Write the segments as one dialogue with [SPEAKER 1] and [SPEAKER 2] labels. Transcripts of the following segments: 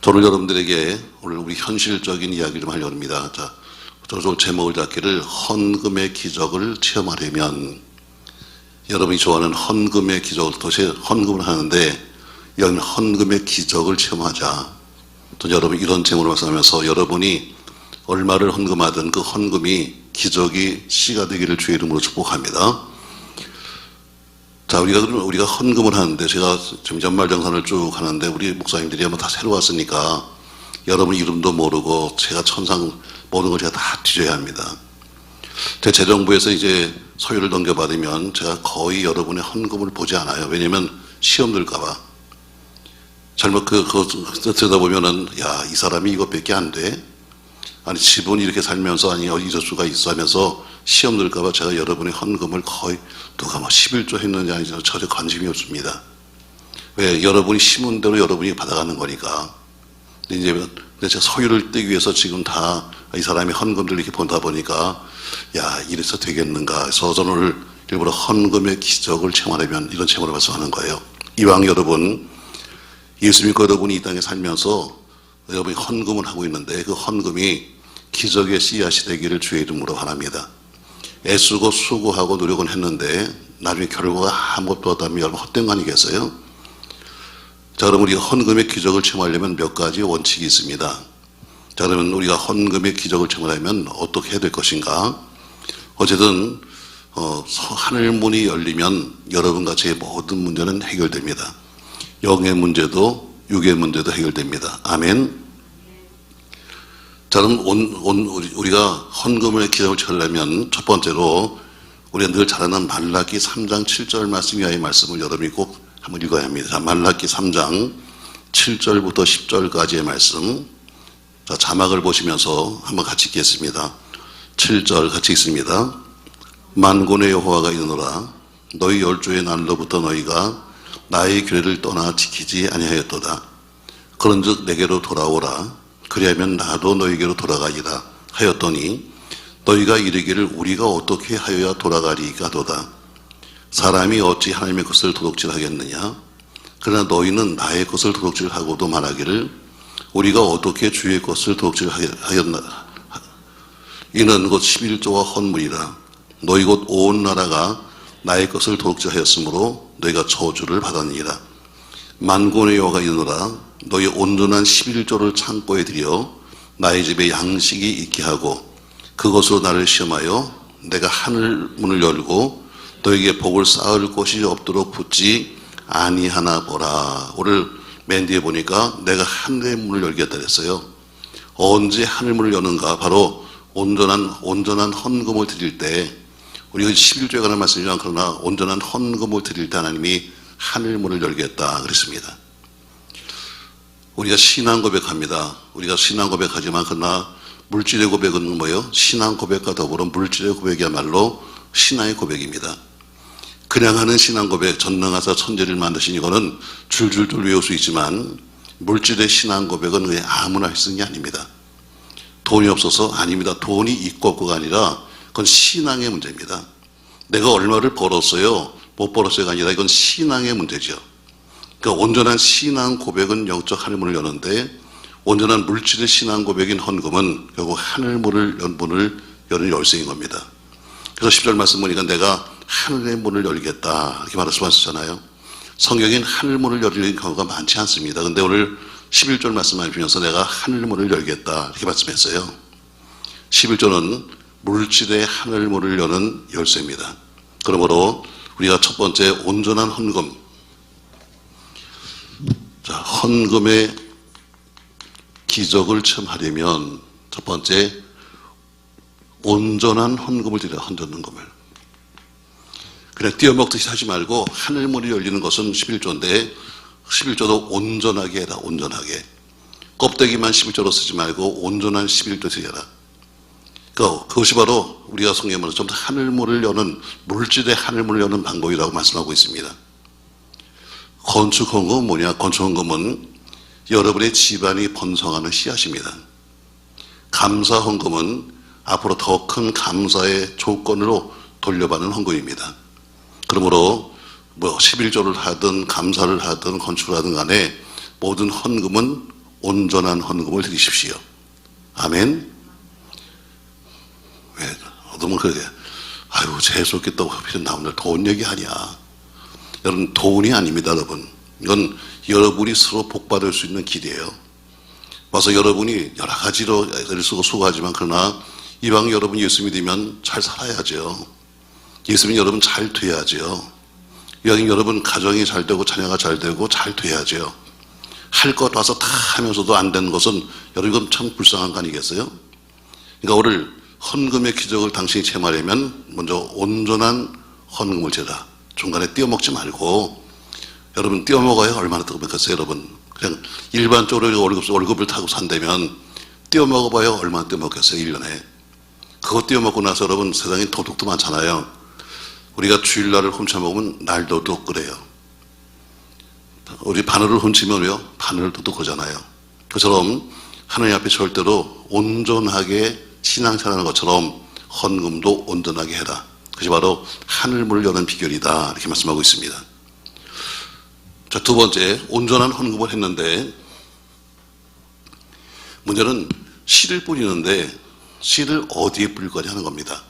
[SPEAKER 1] 저는 여러분들에게 오늘 우리 현실적인 이야기를 좀 하려고 합니다. 자, 저 제목을 잡기를 헌금의 기적을 체험하려면, 여러분이 좋아하는 헌금의 기적을, 도대체 헌금을 하는데 여기 헌금의 기적을 체험하자. 또 여러분 이런 제목으로 말씀하면서 여러분이 얼마를 헌금하든 그 헌금이 기적이 씨가 되기를 주의 이름으로 축복합니다. 자, 우리가 헌금을 하는데, 제가 지금 연말정산을 쭉 하는데 우리 목사님들이 아마 다 새로 왔으니까 여러분 이름도 모르고 제가 천상 모든 걸 제가 다 뒤져야 합니다. 제 재정부에서 이제 서류를 넘겨받으면 제가 거의 여러분의 헌금을 보지 않아요. 왜냐면 시험 들까봐. 잘못 그거 들여다보면은, 야, 이 사람이 이것밖에 안 돼? 아니, 지분이 이렇게 살면서, 아니, 이럴 수가 있어 하면서 시험 들까봐 제가 여러분의 헌금을 거의, 누가 뭐 11조 했는지 아닌지 전혀 관심이 없습니다. 왜? 여러분이 심은 대로 여러분이 받아가는 거니까. 근데 제가 서유를 떼기 위해서 지금 다 이 사람이 헌금들 이렇게 보다 보니까, 야, 이래서 되겠는가 해서 저는 오늘 일부러 헌금의 기적을 체험하려면 이런 체험으로 말씀하는 거예요. 이왕 여러분, 예수 믿고 여러분이 이 땅에 살면서 여러분이 헌금을 하고 있는데 그 헌금이 기적의 씨앗이 되기를 주의 이름으로 바랍니다. 애쓰고 수고하고 노력은 했는데 나중에 결과가 아무것도 없다면 여러분 헛된 거 아니겠어요? 자, 그럼 우리가 헌금의 기적을 체험하려면 몇 가지 원칙이 있습니다. 자, 그러면 우리가 헌금의 기적을 체험하려면 어떻게 해야 될 것인가? 어쨌든 하늘문이 열리면 여러분과 제 모든 문제는 해결됩니다. 영의 문제도 육의 문제도 해결됩니다. 아멘. 자, 그럼 우리가 헌금의 기적을 체험하려면 첫 번째로 우리가 늘 잘 아는 말라기 3장 7절 말씀 이하의 말씀을 여러분이 꼭 한번 읽어야 합니다. 자, 말라기 3장 7절부터 10절까지의 말씀. 자, 자막을 보시면서 한번 같이 읽겠습니다. 7절 같이 읽습니다. 만군의 여호와가 이르노라. 너희 열조의 날로부터 너희가 나의 규례를 떠나 지키지 아니하였도다. 그런즉 내게로 돌아오라. 그리하면 나도 너희에게로 돌아가리라 하였더니 너희가 이르기를 우리가 어떻게 하여야 돌아가리까도다. 사람이 어찌 하나님의 것을 도둑질하겠느냐? 그러나 너희는 나의 것을 도둑질하고도 말하기를 우리가 어떻게 주의 것을 도둑질하였나? 이는 곧 11조와 헌물이라. 너희 곧 온 나라가 나의 것을 도둑질하였으므로 너희가 저주를 받았느니라. 만군의 여호와가 이르노라. 너희 온전한 11조를 창고에 들여 나의 집에 양식이 있게 하고 그것으로 나를 시험하여 내가 하늘 문을 열고 너에게 복을 쌓을 곳이 없도록 붙지 아니하나 보라. 오늘 맨 뒤에 보니까 내가 하늘의 문을 열겠다 그랬어요. 언제 하늘 문을 여는가? 바로 온전한 헌금을 드릴 때, 우리가 11조에 관한 말씀이지만 그러나 온전한 헌금을 드릴 때 하나님이 하늘 문을 열겠다 그랬습니다. 우리가 신앙 고백합니다. 우리가 신앙 고백하지만 그러나 물질의 고백은 뭐예요? 신앙 고백과 더불어 물질의 고백이야말로 신앙의 고백입니다. 그냥 하는 신앙 고백, 전능하사 천지를 만드신 이거는 줄줄줄 외울 수 있지만 물질의 신앙 고백은 왜 아무나 할 수 있는 게 아닙니다. 돈이 없어서 아닙니다. 돈이 있고 없고가 아니라 그건 신앙의 문제입니다. 내가 얼마를 벌었어요? 못 벌었어요가 아니라 이건 신앙의 문제죠. 그러니까 온전한 신앙 고백은 영적 하늘문을 여는데 온전한 물질의 신앙 고백인 헌금은 결국 하늘문을 여는 열쇠인 겁니다. 그래서 10절 말씀 보니까 내가 하늘의 문을 열겠다 이렇게 말씀하셨잖아요. 성경엔 하늘문을 열리는 경우가 많지 않습니다. 근데 오늘 11절 말씀하시면서 내가 하늘문을 열겠다 이렇게 말씀했어요. 11절은 물질의 하늘문을 여는 열쇠입니다. 그러므로 우리가 첫 번째 온전한 헌금. 자, 헌금의 기적을 체험하려면 첫 번째 온전한 헌금을 드려야 헌금을. 그냥 띄어먹듯이 하지 말고 하늘문이 열리는 것은 11조인데 11조도 온전하게 해라. 온전하게. 껍데기만 11조로 쓰지 말고 온전한 11조 쓰여라. 그것이 바로 우리가 성경에서 좀 더 하늘문을 여는, 물질의 하늘문을 여는 방법이라고 말씀하고 있습니다. 건축헌금은 뭐냐? 건축헌금은 여러분의 집안이 번성하는 씨앗입니다. 감사헌금은 앞으로 더 큰 감사의 조건으로 돌려받는 헌금입니다. 그러므로 11조를 하든 감사를 하든 건축을 하든 간에 모든 헌금은 온전한 헌금을 드리십시오. 아멘. 왜 어둠은 그러게 아유 재수없겠다고 하필 나오늘 돈 얘기 아니야. 여러분 돈이 아닙니다. 여러분 이건 여러분이 서로 복받을 수 있는 길이에요. 와서 여러분이 여러 가지로 애를 쓰고 수고하지만 그러나 이왕 여러분이 예수 믿으면 잘 살아야죠. 예수 믿으면 여러분 잘 돼야죠. 이왕 여러분 가정이 잘 되고 자녀가 잘 되고 잘 돼야죠. 할 것 와서 다 하면서도 안 되는 것은 여러분 이건 참 불쌍한 거 아니겠어요? 그러니까 오늘 헌금의 기적을 당신이 체험하려면 먼저 온전한 헌금을 제라. 중간에 띄어먹지 말고 여러분 띄어먹어야 얼마나 뜨겁겠어요 여러분. 그냥 일반적으로 월급을 타고 산다면 띄어먹어봐야 얼마나 띄어먹겠어요 1년에. 그거 띄어먹고 나서 여러분 세상에 도둑도 많잖아요. 우리가 주일날을 훔쳐먹으면 날도둑 그래요. 우리 바늘을 훔치면 왜요? 바늘을 도둑하잖아요. 그처럼 하나님 앞에 절대로 온전하게 신앙생활하는 것처럼 헌금도 온전하게 해라. 그것이 바로 하늘문을 여는 비결이다. 이렇게 말씀하고 있습니다. 자, 두 번째, 온전한 헌금을 했는데 문제는 씨를 뿌리는데 씨를 어디에 뿌릴 거냐 하는 겁니다.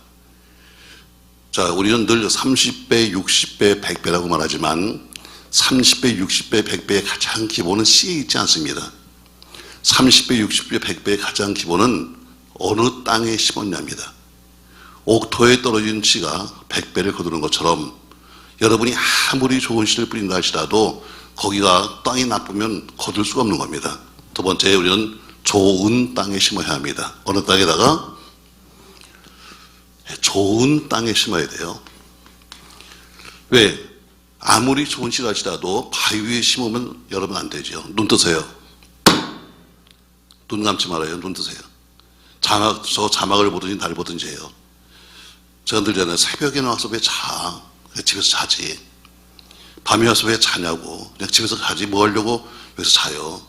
[SPEAKER 1] 자, 우리는 늘 30배, 60배, 100배라고 말하지만 30배, 60배, 100배의 가장 기본은 씨에 있지 않습니다. 30배, 60배, 100배의 가장 기본은 어느 땅에 심었냐입니다. 옥토에 떨어진 씨가 100배를 거두는 것처럼 여러분이 아무리 좋은 씨를 뿌린다 할지라도 거기가 땅이 나쁘면 거둘 수가 없는 겁니다. 두 번째, 우리는 좋은 땅에 심어야 합니다. 어느 땅에다가? 좋은 땅에 심어야 돼요. 왜? 아무리 좋은 씨를 할지라도 바위 위에 심으면 여러분 안 되죠. 눈 뜨세요. 눈 감지 말아요. 눈 뜨세요. 저 자막을 보든지 날 보든지 해요. 제가 늘잖아요. 새벽에 나와서 왜 자? 그냥 집에서 자지. 밤에 와서 왜 자냐고. 그냥 집에서 자지. 뭐 하려고 여기서 자요.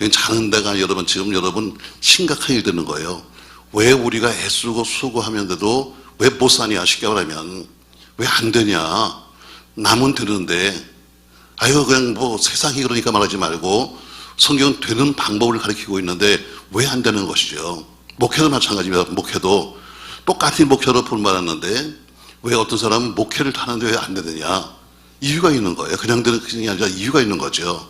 [SPEAKER 1] 여기 자는 데가 여러분 지금 여러분 심각한 일 되는 거예요. 왜 우리가 애쓰고 수고하면서도 왜 못 사냐 쉽게 말하면 왜 안 되냐. 남은 되는데 아유 그냥 뭐 세상이 그러니까 말하지 말고 성경은 되는 방법을 가르치고 있는데 왜 안 되는 것이죠. 목회도 마찬가지입니다. 목회도 똑같은 목회로 본받았는데 왜 어떤 사람은 목회를 하는데 왜 안 되느냐. 이유가 있는 거예요. 그냥 되는 것이 아니라 이유가 있는 거죠.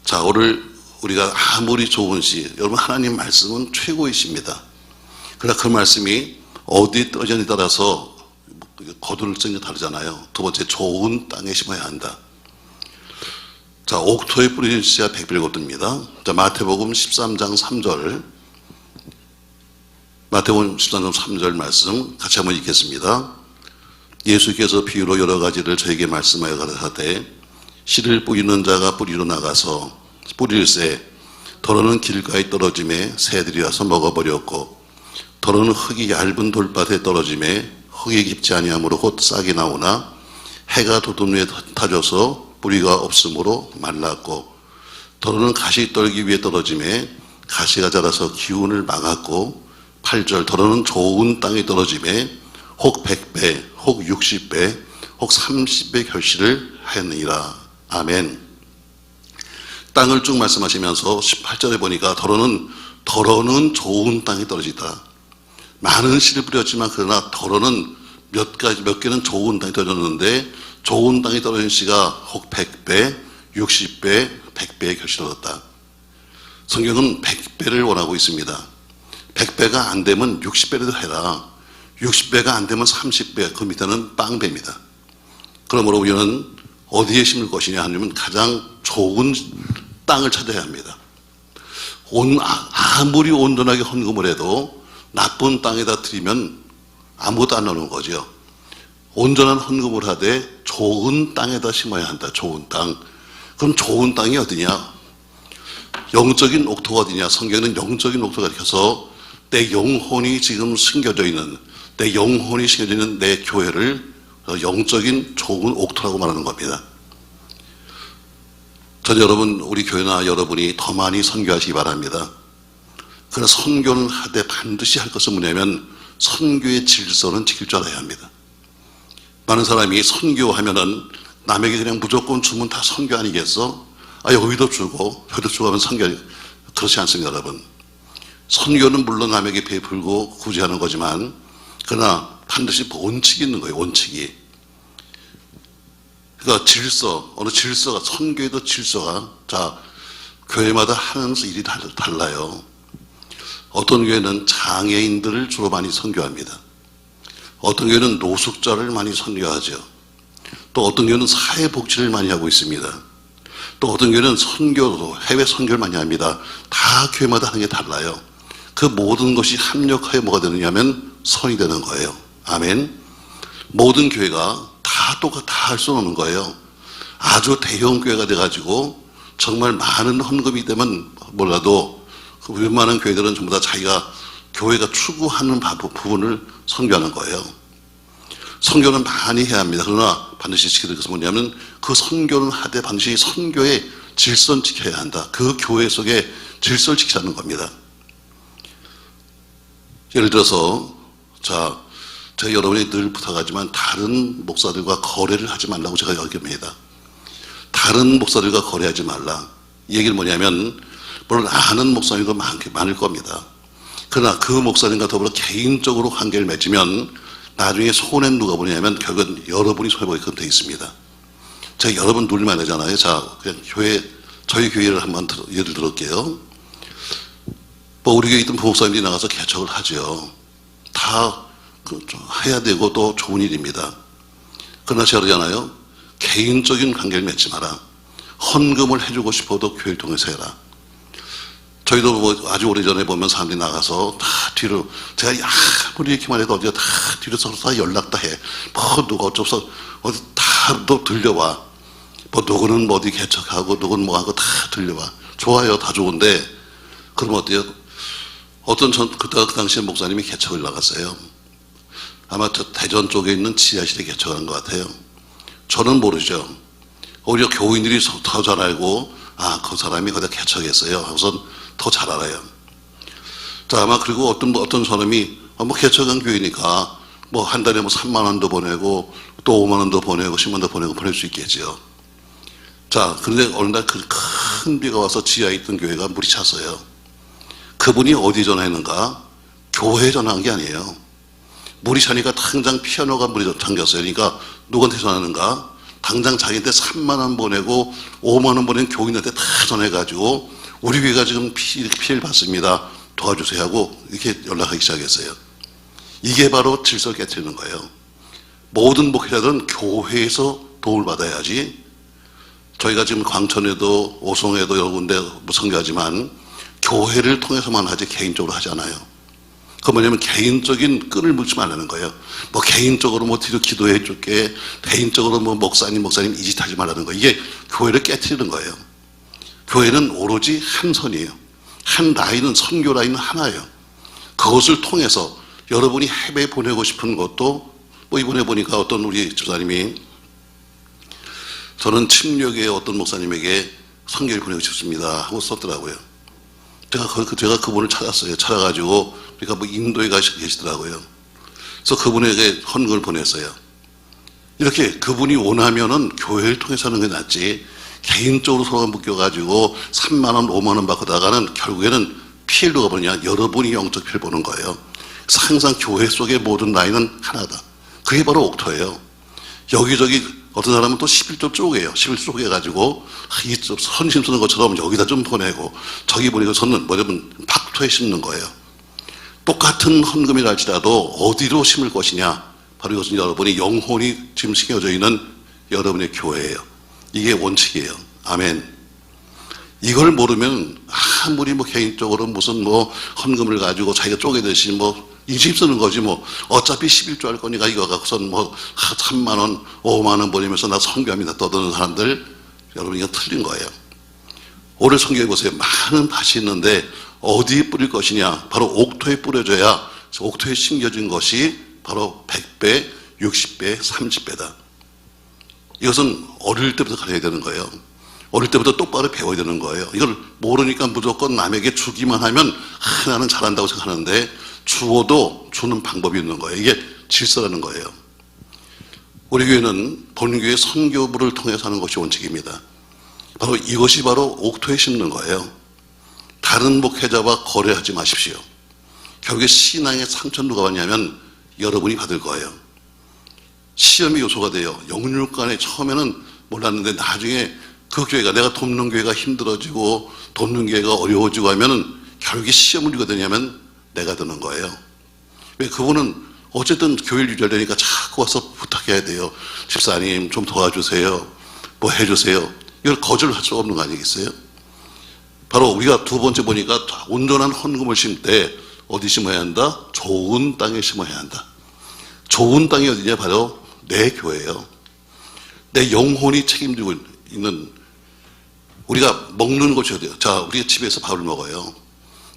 [SPEAKER 1] 자, 오늘 우리가 아무리 좋은 시, 여러분 하나님 말씀은 최고이십니다. 그러나 그 말씀이 어디에 떨어지느냐에 따라서 거둘 점이 다르잖아요. 두 번째, 좋은 땅에 심어야 한다. 자, 옥토에 뿌리는 씨가 100배를 거둡니다. 자, 마태복음 13장 3절. 마태복음 13장 3절 말씀 같이 한번 읽겠습니다. 예수께서 비유로 여러 가지를 저에게 말씀하여 가라사대 씨를 뿌리는 자가 뿌리로 나가서 뿌릴새 더러는 길가에 떨어짐에 새들이 와서 먹어버렸고 더러는 흙이 얇은 돌밭에 떨어짐에 흙이 깊지 아니하므로 곧 싹이 나오나 해가 돋은 후에 타져서 뿌리가 없으므로 말랐고 더러는 가시 떨기 위에 떨어짐에 가시가 자라서 기운을 막았고 8절 더러는 좋은 땅에 떨어짐에 혹 100배 혹 60배 혹 30배 결실을 하였느니라. 아멘. 땅을 쭉 말씀하시면서 18절에 보니까 더러는 좋은 땅에 떨어지다. 많은 씨를 뿌렸지만 그러나 더러는 몇 개는 좋은 땅에 떨어졌는데 좋은 땅에 떨어진 씨가 혹 100배, 60배, 100배의 결실을 얻었다. 성경은 100배를 원하고 있습니다. 100배가 안 되면 60배라도 해라. 60배가 안 되면 30배, 그 밑에는 빵배입니다. 그러므로 우리는 어디에 심을 것이냐 하면 가장 좋은 땅을 찾아야 합니다. 아무리 온전하게 헌금을 해도 나쁜 땅에다 드리면 아무것도 안 나오는 거죠. 온전한 헌금을 하되 좋은 땅에다 심어야 한다. 좋은 땅. 그럼 좋은 땅이 어디냐? 영적인 옥토가 어디냐? 성경은 영적인 옥토가 가르쳐서 내 영혼이 지금 숨겨져 있는 내 교회를 영적인 좋은 옥토라고 말하는 겁니다. 전 여러분, 우리 교회나 여러분이 더 많이 선교하시기 바랍니다. 그러나 선교는 하되 반드시 할 것은 뭐냐면 선교의 질서는 지킬 줄 알아야 합니다. 많은 사람이 선교하면은 남에게 그냥 무조건 주면 다 선교 아니겠어? 여기도 주고 여기도 주고 하면 선교, 그렇지 않습니다, 여러분. 선교는 물론 남에게 베풀고 구제하는 거지만, 그러나 반드시 원칙이 있는 거예요, 원칙이. 그러니까 질서, 어느 질서가, 선교에도 질서가, 자, 교회마다 하는 일이 달라요. 어떤 교회는 장애인들을 주로 많이 선교합니다. 어떤 교회는 노숙자를 많이 선교하죠. 또 어떤 교회는 사회복지를 많이 하고 있습니다. 또 어떤 교회는 선교도, 해외 선교를 많이 합니다. 다 교회마다 하는 게 달라요. 그 모든 것이 합력하여 뭐가 되느냐면 선이 되는 거예요. 아멘. 모든 교회가 다 할 수는 없는 거예요. 아주 대형 교회가 돼가지고 정말 많은 헌금이 되면 몰라도 그 웬만한 교회들은 전부 다 자기가 교회가 추구하는 부분을 선교하는 거예요. 선교는 많이 해야 합니다. 그러나 반드시 지켜야 될 것은 뭐냐면 그 선교는 하되 반드시 선교의 질서는 지켜야 한다. 그 교회 속에 질서를 지키자는 겁니다. 예를 들어서 제가 여러분이 늘 부탁하지만 다른 목사들과 거래를 하지 말라고 제가 여깁니다. 다른 목사들과 거래하지 말라. 이 얘기는 뭐냐면 물론 아는 목사님도 많을 겁니다. 그러나 그 목사님과 더불어 개인적으로 관계를 맺으면 나중에 손해는 누가 보냐면 결국은 여러분이 손해보게끔 되어 있습니다. 제가 여러분 누리면 되잖아요. 자, 그냥 저희 교회를 한번 예를 들을게요. 우리 교회에 있던 부목사님들이 나가서 개척을 하죠. 다 해야 되고 또 좋은 일입니다. 그러나 제가 그러잖아요. 개인적인 관계를 맺지 마라. 헌금을 해주고 싶어도 교회를 통해서 해라. 저희도 아주 오래전에 보면 사람들이 나가서 다 뒤로, 제가 아무리 이렇게만 해도 어디가 다 뒤로 서로 다 연락 다 해. 누가 어쩌서 어디 다 또 들려와. 누구는 어디 개척하고 누구는 뭐 하고 다 들려와. 좋아요. 다 좋은데, 그럼 어때요? 그때 그 당시에 목사님이 개척을 나갔어요. 아마 저 대전 쪽에 있는 지하실에 개척한 것 같아요. 저는 모르죠. 오히려 교인들이 더 잘 알고, 그 사람이 거기다 개척했어요. 하고선 더 잘 알아요. 자, 아마 그리고 어떤 사람이, 개척한 교회니까, 한 달에 3만 원도 보내고, 또 5만 원도 보내고, 10만 원도 보내고, 보낼 수 있겠죠. 자, 그런데 어느 날 그 큰 비가 와서 지하에 있던 교회가 물이 찼어요. 그분이 어디 전화했는가? 교회에 전화한 게 아니에요. 물이 차니까 당장 피아노가 물이 잠겼어요. 그러니까 누구한테 전화하는가? 당장 자기한테 3만 원 보내고 5만 원 보낸 교인한테 다 전화해가지고 우리 교회가 지금 피해를 받습니다. 도와주세요 하고 이렇게 연락하기 시작했어요. 이게 바로 질서를 깨트리는 거예요. 모든 목회자들은 교회에서 도움을 받아야지. 저희가 지금 광천에도 오송에도 여러 군데 선교하지만 교회를 통해서만 하지 개인적으로 하지 않아요. 그 뭐냐면 개인적인 끈을 묶지 말라는 거예요. 개인적으로 뒤로 기도해 줄게. 개인적으로 목사님 이 짓 하지 말라는 거예요. 이게 교회를 깨트리는 거예요. 교회는 오로지 한 선이에요. 한 라인은, 선교 라인은 하나예요. 그것을 통해서 여러분이 해외에 보내고 싶은 것도 이번에 보니까 어떤 우리 집사님이 저는 침략의 어떤 목사님에게 선교를 보내고 싶습니다 하고 썼더라고요. 제가 그분을 찾았어요. 찾아가지고, 그러니까 인도에 계시더라고요. 그래서 그분에게 헌금을 보냈어요. 이렇게 그분이 원하면은 교회를 통해서 하는 게 낫지, 개인적으로 서로 묶여가지고 3만원, 5만원 받고다가는 결국에는 피해를 누가 보냐? 여러분이 영적 피해를 보는 거예요. 그래서 항상 교회 속의 모든 라인은 하나다. 그게 바로 옥토예요. 여기저기 어떤 사람은 또 11조 쪼개요. 11조 쪼개가지고 이쪽 선심 쓰는 것처럼 여기다 좀 보내고 저기 보내고 저는 뭐냐면 박토에 심는 거예요. 똑같은 헌금이라 할지라도 어디로 심을 것이냐. 바로 이것은 여러분이 영혼이 지금 심겨져 있는 여러분의 교회예요. 이게 원칙이에요. 아멘. 이걸 모르면 아무리 개인적으로 무슨 헌금을 가지고 자기가 쪼개듯이 인심 쓰는 거지 어차피 11조 할 거니까 이거 갖고선 3만 원, 5만 원 보내면서 나 선교합니다 떠드는 사람들, 여러분 이거 틀린 거예요. 오늘 선교해 보세요. 많은 밭이 있는데 어디에 뿌릴 것이냐? 바로 옥토에 뿌려져야 옥토에 심겨진 것이 바로 100배, 60배, 30배다. 이것은 어릴 때부터 가르쳐야 되는 거예요. 어릴 때부터 똑바로 배워야 되는 거예요. 이걸 모르니까 무조건 남에게 주기만 하면 나는 잘한다고 생각하는데 주어도 주는 방법이 있는 거예요. 이게 질서라는 거예요. 우리 교회는 본교회 선교부를 통해서 하는 것이 원칙입니다. 바로 이것이 바로 옥토에 심는 거예요. 다른 목회자와 거래하지 마십시오. 결국에 신앙의 상처는 누가 받냐면 여러분이 받을 거예요. 시험의 요소가 돼요. 영육간에 처음에는 몰랐는데 나중에 그 교회가, 내가 돕는 교회가 힘들어지고 돕는 교회가 어려워지고 하면은 결국에 시험을 누가 되냐면 내가 드는 거예요. 왜? 그분은 어쨌든 교회를 유지하려니까 자꾸 와서 부탁해야 돼요. 집사님 좀 도와주세요. 뭐 해주세요. 이걸 거절할 수가 없는 거 아니겠어요? 바로 우리가 두 번째 보니까 온전한 헌금을 심을 때 어디 심어야 한다? 좋은 땅에 심어야 한다. 좋은 땅이 어디냐? 바로 내 교회예요. 내 영혼이 책임지고 있는, 우리가 먹는 것이 어디요? 자, 우리가 집에서 밥을 먹어요.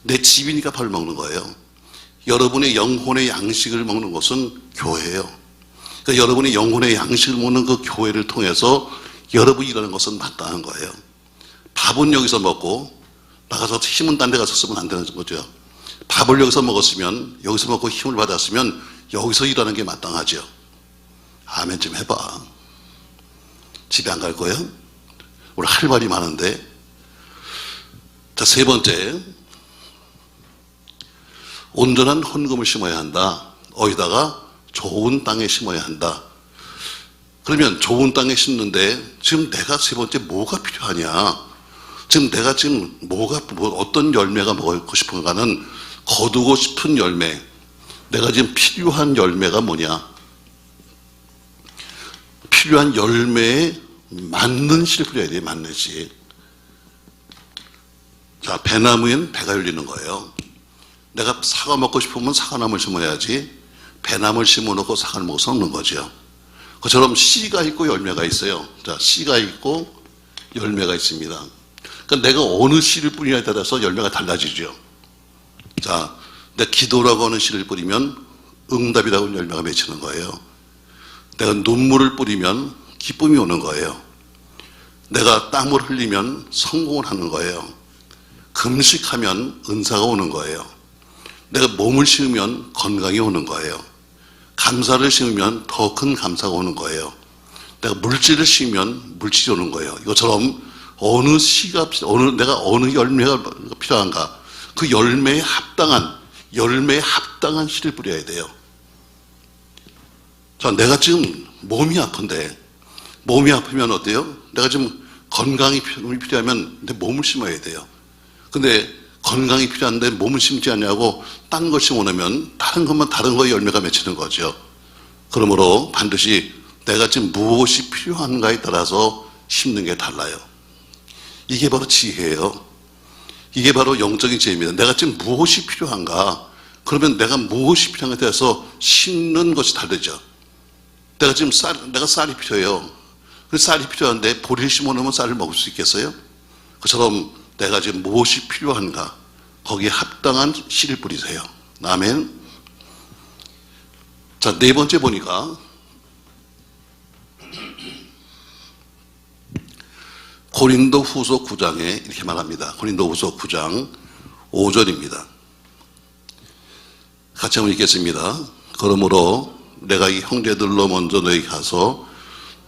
[SPEAKER 1] 내 집이니까 밥을 먹는 거예요. 여러분의 영혼의 양식을 먹는 것은 교회예요. 그러니까 여러분의 영혼의 양식을 먹는 그 교회를 통해서 여러분이 일하는 것은 마땅한 거예요. 밥은 여기서 먹고 나가서 힘은 딴 데 가서 쓰면 안 되는 거죠. 밥을 여기서 먹었으면, 여기서 먹고 힘을 받았으면 여기서 일하는 게 마땅하죠. 아멘 좀 해봐. 집에 안 갈 거예요? 우리 할 말이 많은데. 자, 세 번째, 온전한 헌금을 심어야 한다. 어디다가? 좋은 땅에 심어야 한다. 그러면 좋은 땅에 심는데 지금 내가 세 번째 뭐가 필요하냐? 지금 내가 지금 어떤 열매가 먹고 싶은가는, 거두고 싶은 열매, 내가 지금 필요한 열매가 뭐냐? 필요한 열매에 맞는 씨를 뿌려야 돼요. 맞는 씨. 자, 배나무엔 배가 열리는 거예요. 내가 사과 먹고 싶으면 사과나무를 심어야지, 배나무를 심어놓고 사과를 먹어서 먹는 거죠. 그처럼 씨가 있고 열매가 있어요. 자, 씨가 있고 열매가 있습니다. 그러니까 내가 어느 씨를 뿌리냐에 따라서 열매가 달라지죠. 자, 내가 기도라고 하는 씨를 뿌리면 응답이라고 하는 열매가 맺히는 거예요. 내가 눈물을 뿌리면 기쁨이 오는 거예요. 내가 땀을 흘리면 성공을 하는 거예요. 금식하면 은사가 오는 거예요. 내가 몸을 심으면 건강이 오는 거예요. 감사를 심으면 더 큰 감사가 오는 거예요. 내가 물질을 심으면 물질이 오는 거예요. 이것처럼 어느 씨가, 내가 어느 열매가 필요한가, 그 열매에 합당한 씨를 뿌려야 돼요. 자, 내가 지금 몸이 아픈데, 몸이 아프면 어때요? 내가 지금 건강이 필요하면 내 몸을 심어야 돼요. 근데 건강이 필요한데 몸을 심지 않냐고 딴 걸 심어놓으면 다른 거에 열매가 맺히는 거죠. 그러므로 반드시 내가 지금 무엇이 필요한가에 따라서 심는 게 달라요. 이게 바로 지혜예요. 이게 바로 영적인 지혜입니다. 내가 지금 무엇이 필요한가? 그러면 내가 무엇이 필요한가에 따라서 심는 것이 다르죠. 내가 지금 내가 쌀이 필요해요. 그 쌀이 필요한데 보리를 심어놓으면 쌀을 먹을 수 있겠어요? 그처럼 내가 지금 무엇이 필요한가? 거기에 합당한 씨를 뿌리세요. 아멘. 자, 네 번째 보니까 고린도 후서 9장에 이렇게 말합니다. 고린도 후서 9장 5절입니다. 같이 한번 읽겠습니다. 그러므로 내가 이 형제들로 먼저 너희 가서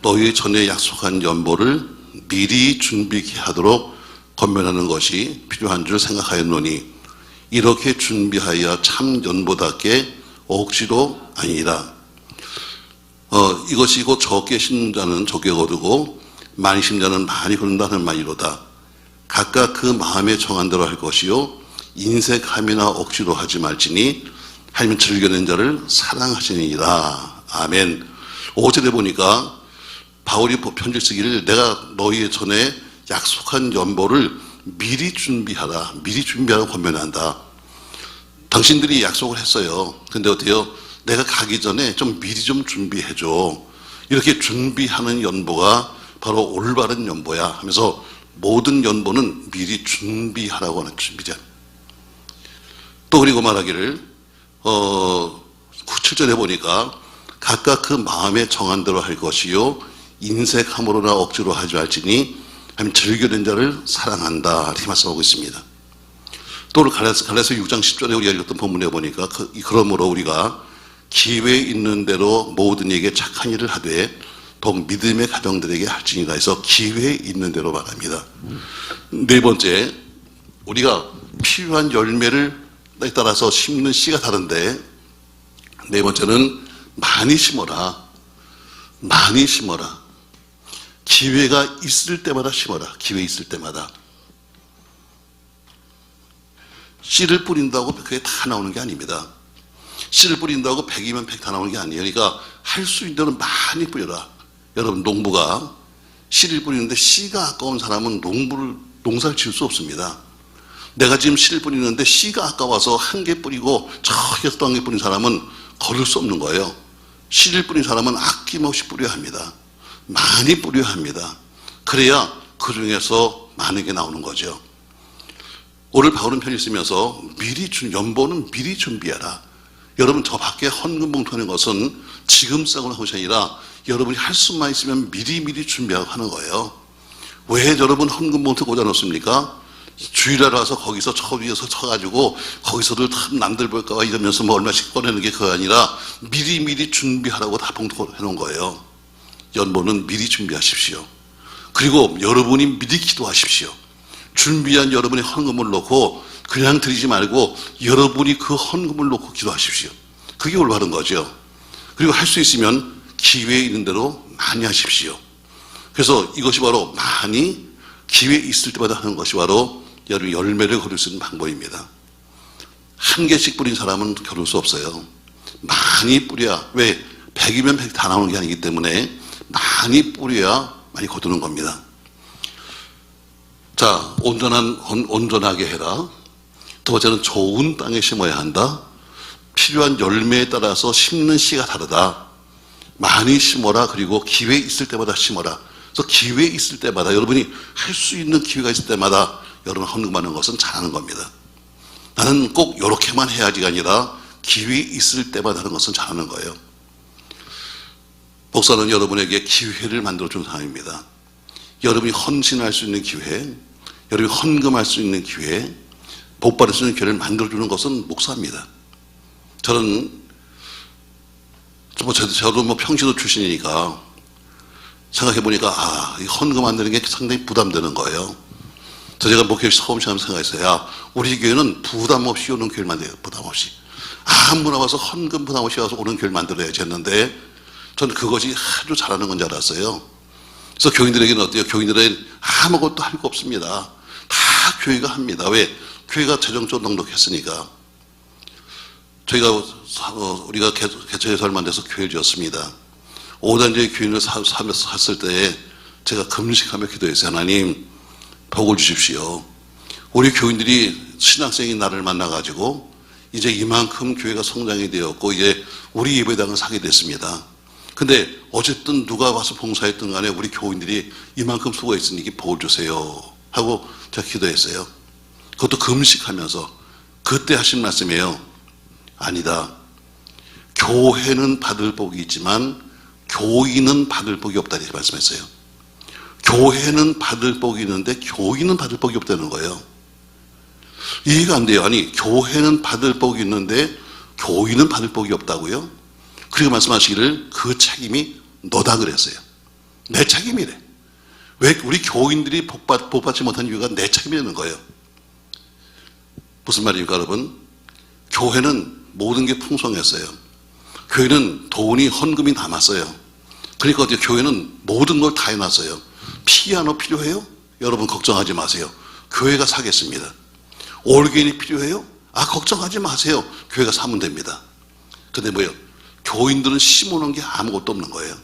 [SPEAKER 1] 너희 전에 약속한 연보를 미리 준비케 하도록 권면하는 것이 필요한 줄 생각하였노니 이렇게 준비하여 참 연보답게 억지로 아니라 이것이 곧 적게 심는 자는 적게 거두고 많이 심는 자는 많이 거둔다는 말이로다. 각각 그 마음에 정한 대로 할 것이요 인색함이나 억지로 하지 말지니 하나님은 즐겨낸 자를 사랑하시니라. 아멘. 5절에 보니까 바울이 편지 쓰기를 내가 너희 전에 약속한 연보를 미리 준비하라. 미리 준비하라고 권면한다. 당신들이 약속을 했어요. 근데 어때요? 내가 가기 전에 좀 미리 좀 준비해줘. 이렇게 준비하는 연보가 바로 올바른 연보야 하면서 모든 연보는 미리 준비하라고 하는 준비자. 또 그리고 말하기를 7절에 보니까 각각 그 마음에 정한 대로 할 것이요 인색함으로나 억지로 하지 말지니 하나님 즐겨낸 자를 사랑한다 이렇게 말씀하고 있습니다. 또 갈라디아서 6장 10절에 우리가 읽었던 본문에 보니까 그러므로 우리가 기회 있는 대로 모든 이에게 착한 일을 하되 더욱 믿음의 가정들에게 할지니라 해서 기회 있는 대로 말합니다. 네 번째, 우리가 필요한 열매를 따라서 심는 씨가 다른데, 네 번째는 많이 심어라. 많이 심어라. 기회가 있을 때마다 심어라. 기회 있을 때마다. 씨를 뿌린다고 그게 다 나오는 게 아닙니다. 씨를 뿌린다고 100이면 100 다 나오는 게 아니에요. 그러니까 할 수 있는 대로 많이 뿌려라. 여러분, 농부가 씨를 뿌리는데 씨가 아까운 사람은 농사를 지을 수 없습니다. 내가 지금 씨를 뿌리는데 씨가 아까워서 한 개 뿌리고 저기서 또 한 개 뿌린 사람은 걸을 수 없는 거예요. 씨를 뿌린 사람은 아낌없이 뿌려야 합니다. 많이 뿌려야 합니다. 그래야 그 중에서 많은 게 나오는 거죠. 오늘 바울은 편지 쓰면서 연보는 미리 준비하라. 여러분, 저 밖에 헌금 봉투하는 것은 지금 싸구나 것이 아니라 여러분이 할 수만 있으면 미리 준비하고 하는 거예요. 왜 여러분 헌금 봉투 꽂아놓습니까? 주일날 와서 거기서 저 위에서 쳐가지고 거기서도 남들 볼까봐 이러면서 뭐 얼마씩 꺼내는 게 그거 아니라 미리 준비하라고 다 봉투 해놓은 거예요. 연보는 미리 준비하십시오. 그리고 여러분이 미리 기도하십시오. 준비한 여러분의 헌금을 놓고 그냥 드리지 말고 여러분이 그 헌금을 놓고 기도하십시오. 그게 올바른 거죠. 그리고 할 수 있으면 기회 있는 대로 많이 하십시오. 그래서 이것이 바로 많이 기회 있을 때마다 하는 것이 바로 여러분 열매를 거둘 수 있는 방법입니다. 한 개씩 뿌린 사람은 겨룰 수 없어요. 많이 뿌려야, 왜? 100이면 100 다 나오는 게 아니기 때문에 많이 뿌려야 많이 거두는 겁니다. 자, 온전하게 해라. 두 번째는 좋은 땅에 심어야 한다. 필요한 열매에 따라서 심는 씨가 다르다. 많이 심어라. 그리고 기회 있을 때마다 심어라. 그래서 기회 있을 때마다, 여러분이 할 수 있는 기회가 있을 때마다 여러분 헌금하는 것은 잘하는 겁니다. 나는 꼭 이렇게만 해야지가 아니라 기회 있을 때마다 하는 것은 잘하는 거예요. 목사는 여러분에게 기회를 만들어준 사람입니다. 여러분이 헌신할 수 있는 기회, 여러분이 헌금할 수 있는 기회, 복받을 수 있는 기회를 만들어주는 것은 목사입니다. 저도 평신도 출신이니까 생각해보니까, 이 헌금 안 되는 게 상당히 부담되는 거예요. 제가 목회 처음 시작하면서 생각했어요. 우리 교회는 부담 없이 오는 교회를 만들어요. 부담 없이. 아무나 와서 헌금 부담 없이 와서 오는 교회를 만들어야지 했는데, 저는 그것이 아주 잘하는 건 줄 알았어요. 그래서 교인들에게는 어때요? 교인들은 아무것도 할 거 없습니다. 다 교회가 합니다. 왜? 교회가 재정적으로 넉넉했으니까. 우리가 개척해서 얼마 안 돼서 교회를 지었습니다. 5단지의 교인을 샀을 때 제가 금식하며 기도했어요. 하나님, 복을 주십시오. 우리 교인들이 신학생인 나를 만나가지고 이제 이만큼 교회가 성장이 되었고 이제 우리 예배당을 사게 됐습니다. 근데 어쨌든 누가 와서 봉사했든 간에 우리 교인들이 이만큼 수고했으니 이게 복을 주세요 하고 제가 기도했어요. 그것도 금식하면서. 그때 하신 말씀이에요. 아니다. 교회는 받을 복이 있지만 교인은 받을 복이 없다 이렇게 말씀했어요. 교회는 받을 복이 있는데 교인은 받을 복이 없다는 거예요. 이해가 안 돼요. 아니, 교회는 받을 복이 있는데 교인은 받을 복이 없다고요? 그리고 말씀하시기를 그 책임이 너다 그랬어요. 내 책임이래. 왜 우리 교인들이 복받지 못한 이유가 내 책임이라는 거예요. 무슨 말입니까, 여러분? 교회는 모든 게 풍성했어요. 교회는 돈이 헌금이 남았어요. 그러니까 어떻게 교회는 모든 걸 다 해놨어요. 피아노 필요해요? 여러분 걱정하지 마세요. 교회가 사겠습니다. 올게인이 필요해요? 걱정하지 마세요. 교회가 사면 됩니다. 근데 뭐예요? 교인들은 심어놓은 게 아무것도 없는 거예요.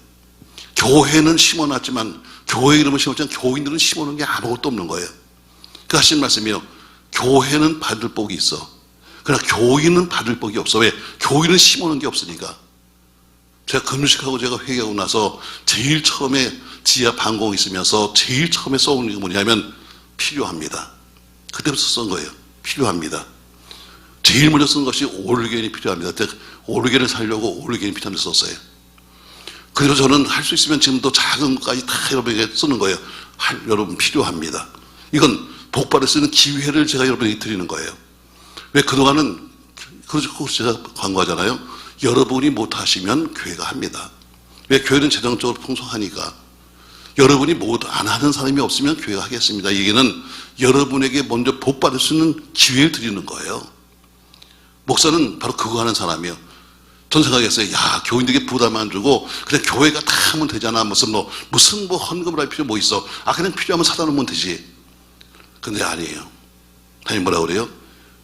[SPEAKER 1] 교회는 심어놨지만, 교회 이름을 심었지만 교인들은 심어놓은 게 아무것도 없는 거예요. 그 하신 말씀이요. 교회는 받을 복이 있어. 그러나 교인은 받을 복이 없어. 왜? 교인은 심어놓은 게 없으니까. 제가 금식하고 제가 회개하고 나서 제일 처음에 지하 방공이 있으면서 제일 처음에 써온 게 뭐냐면 필요합니다. 그때부터 쓴 거예요. 필요합니다. 제일 먼저 쓴 것이 올게인이 필요합니다. 올게인을 살려고 올게인이 필요한데 썼어요. 그래서 저는 할 수 있으면 지금도 작은 것까지 다 여러분에게 쓰는 거예요. 여러분 필요합니다. 이건 복받을 수 있는 기회를 제가 여러분에게 드리는 거예요. 왜? 그동안은 그래서 제가 광고하잖아요. 여러분이 못하시면 교회가 합니다. 왜? 교회는 재정적으로 풍성하니까. 여러분이 모두 안 하는 사람이 없으면 교회가 하겠습니다. 얘기는 여러분에게 먼저 복 받을 수 있는 기회를 드리는 거예요. 목사는 바로 그거 하는 사람이에요. 전 생각했어요. 야, 교인들에게 부담 안 주고 그냥 교회가 다 하면 되잖아. 무슨 헌금을 할 필요 뭐 있어. 아, 그냥 필요하면 사다 놓으면 되지. 근데 아니에요. 하나님 뭐라 그래요?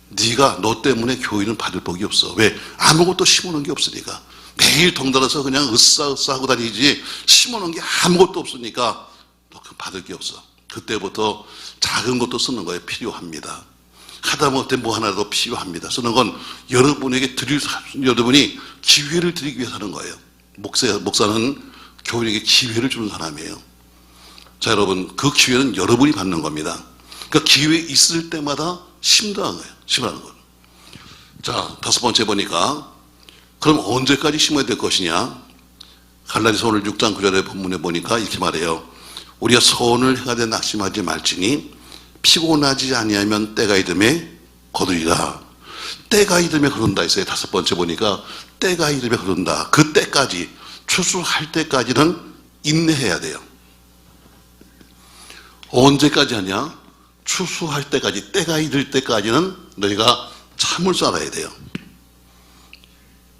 [SPEAKER 1] 네가 너 때문에 교인은 받을 복이 없어. 왜? 아무것도 심어놓은 게 없으니까. 매일 덩달아서 그냥 으쌰으쌰 하고 다니지 심어놓은 게 아무것도 없으니까 너 받을 게 없어. 그때부터 작은 것도 쓰는 거예요. 필요합니다. 하다못해 뭐 하나라도 필요합니다. 쓰는 건 여러분에게 여러분이 기회를 드리기 위해서 하는 거예요. 목사는 교인에게 기회를 주는 사람이에요. 자, 여러분, 그 기회는 여러분이 받는 겁니다. 그러니까 기회 있을 때마다 심도하는 거예요. 심하는 거예요. 자, 5번째 보니까 그럼 언제까지 심어야 될 것이냐? 갈라디아서 오늘 6장 9절의 본문에 보니까 이렇게 말해요. 우리가 소원을 행하되 낙심하지 말지니 피곤하지 아니하면 때가 이름에 거두리라. 때가 이름에 거둔다 했어요. 5번째 보니까 때가 이름에 거둔다. 그 때까지, 추수할 때까지는 인내해야 돼요. 언제까지 하냐? 추수할 때까지, 때가 이를 때까지는 너희가 참을 줄 알아야 돼요.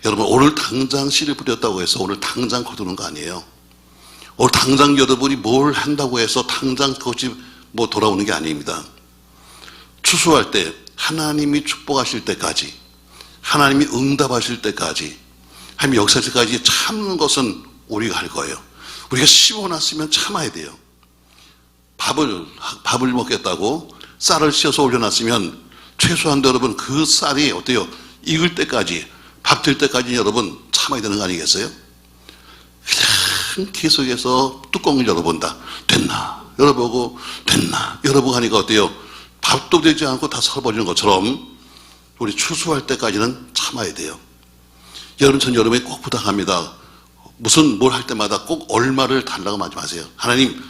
[SPEAKER 1] 여러분, 오늘 당장 씨를 뿌렸다고 해서 오늘 당장 거두는 거 아니에요. 오늘 당장 여러분이 뭘 한다고 해서 당장 그것이 돌아오는 게 아닙니다. 추수할 때 하나님이 축복하실 때까지, 하나님이 응답하실 때까지, 하나님이 역사하실 때까지 참는 것은 우리가 할 거예요. 우리가 씹어놨으면 참아야 돼요. 밥을 먹겠다고 쌀을 씌어서 올려놨으면 최소한도 여러분 그 쌀이 어때요? 익을 때까지, 밥 될 때까지 여러분 참아야 되는 거 아니겠어요? 그냥 계속해서 뚜껑을 열어본다. 됐나? 열어보고 됐나? 열어보고 하니까 어때요? 밥도 되지 않고 다 설어버리는 것처럼 우리 추수할 때까지는 참아야 돼요. 여러분, 전 여러분이 꼭 부탁합니다. 뭘 할 때마다 꼭 얼마를 달라고 하지 마세요. 하나님,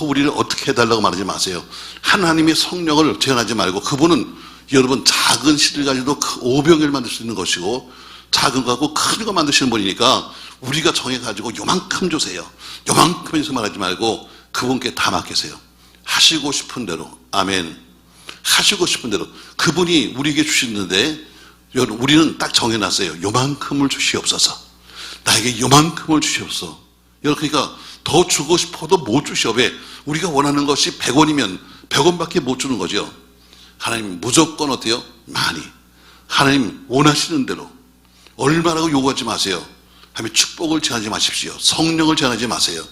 [SPEAKER 1] 우리를 어떻게 해달라고 말하지 마세요. 하나님의 성령을 제한하지 말고, 그분은 여러분 작은 씨를 가지고 오병이를 만들 수 있는 것이고, 작은 거 갖고 큰 거 만드시는 분이니까 우리가 정해가지고 요만큼 주세요. 요만큼 해서 말하지 말고 그분께 다 맡기세요. 하시고 싶은 대로. 아멘. 하시고 싶은 대로. 그분이 우리에게 주시는데 우리는 딱 정해놨어요. 요만큼을 주시옵소서. 나에게 요만큼을 주시옵소서. 여러분, 그러니까 더 주고 싶어도 못 주시오. 왜? 우리가 원하는 것이 100원이면 100원밖에 못 주는 거죠. 하나님 무조건 어때요? 많이. 하나님 원하시는 대로. 얼마라고 요구하지 마세요. 하나님 축복을 제한하지 마십시오. 성령을 제한하지 마세요.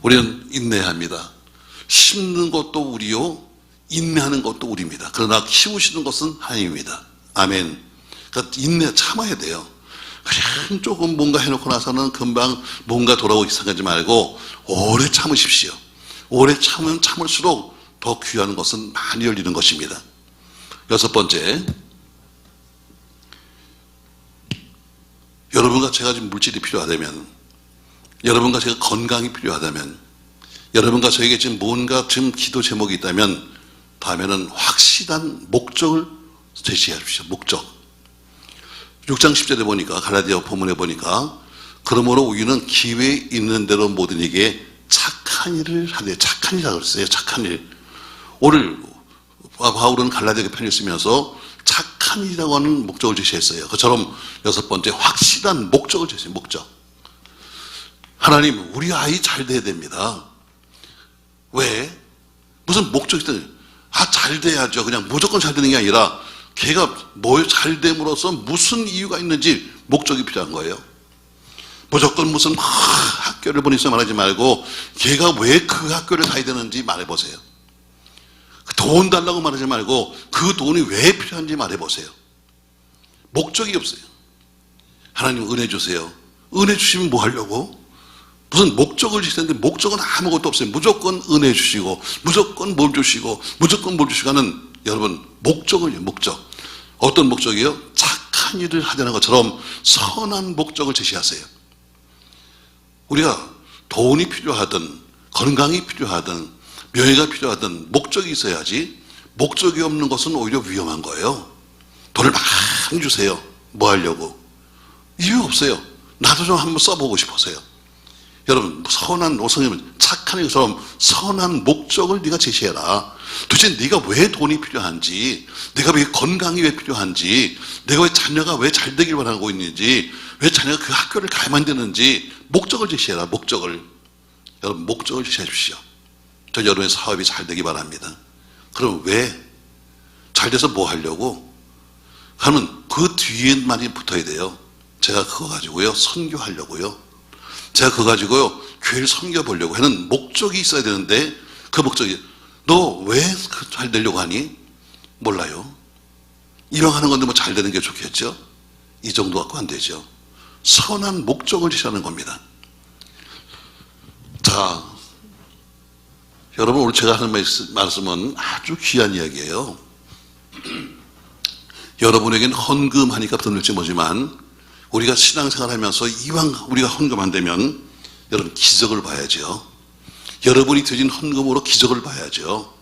[SPEAKER 1] 우리는 인내해야 합니다. 심는 것도 우리요, 인내하는 것도 우리입니다. 그러나 키우시는 것은 하나님입니다. 아멘. 그러니까 참아야 돼요. 그냥 조금 뭔가 해놓고 나서는 금방 뭔가 돌아오기 시작하지 말고 오래 참으십시오. 오래 참으면 참을수록 더 귀한 것은 많이 열리는 것입니다. 6번째, 여러분과 제가 지금 물질이 필요하다면, 여러분과 제가 건강이 필요하다면, 여러분과 저에게 지금 뭔가 지금 기도 제목이 있다면 다음에는 확실한 목적을 제시하십시오. 목적. 6장 10절에 보니까, 갈라디아 본문에 보니까, 그러므로 우리는 기회 있는 대로 모든 이에게 착한 일을 하되, 착한 일이라고 그랬어요. 착한 일. 오늘 바울은 갈라디아에 편을 쓰면서 착한 일이라고 하는 목적을 제시했어요. 그처럼 6번째, 확실한 목적을 제시해요. 목적. 하나님, 우리 아이 잘 돼야 됩니다. 왜? 무슨 목적이 있다니? 잘 돼야죠. 그냥 무조건 잘 되는 게 아니라 걔가 잘 됨으로써 무슨 이유가 있는지 목적이 필요한 거예요. 무조건 무슨 학교를 보내서 말하지 말고 걔가 왜 그 학교를 가야 되는지 말해보세요. 돈 달라고 말하지 말고 그 돈이 왜 필요한지 말해보세요. 목적이 없어요. 하나님 은혜 주세요. 은혜 주시면 뭐 하려고? 무슨 목적을 지시는데 목적은 아무것도 없어요. 무조건 은혜 주시고 무조건 뭘 주시고 무조건 뭘 주시고 하는, 여러분, 목적을요. 목적. 어떤 목적이요? 착한 일을 하자는 것처럼 선한 목적을 제시하세요. 우리가 돈이 필요하든 건강이 필요하든 명예가 필요하든 목적이 있어야지, 목적이 없는 것은 오히려 위험한 거예요. 돈을 많이 주세요. 뭐 하려고? 이유 없어요. 나도 좀 한번 써보고 싶어서요. 여러분, 선한 노성이면 착한 것처럼 선한 목적을 네가 제시해라. 도대체 네가 왜 돈이 필요한지, 내가 왜 건강이 왜 필요한지, 내가 왜 자녀가 왜 잘 되길 바라고 있는지, 왜 자녀가 그 학교를 가야만 되는지 목적을 제시해라. 목적을. 여러분, 목적을 제시하십시오. 저 여러분의 사업이 잘 되기 바랍니다. 그럼 왜? 잘 돼서 뭐 하려고? 그러면 그 뒤에 말이 붙어야 돼요. 제가 그거 가지고요 선교하려고요, 제가 그거 가지고요 교회를 섬겨보려고 하는 목적이 있어야 되는데, 그 목적이 너 왜 잘 되려고 하니? 몰라요. 이왕하는 건데 뭐 잘 되는 게 좋겠죠? 이 정도 갖고 안 되죠. 선한 목적을 제시하는 겁니다. 자, 여러분, 오늘 제가 하는 말씀은 아주 귀한 이야기예요. 여러분에겐 헌금하니까 들릴지 모르지만, 우리가 신앙생활 하면서 이왕 우리가 헌금 안 되면 여러분 기적을 봐야죠. 여러분이 드린 헌금으로 기적을 봐야죠.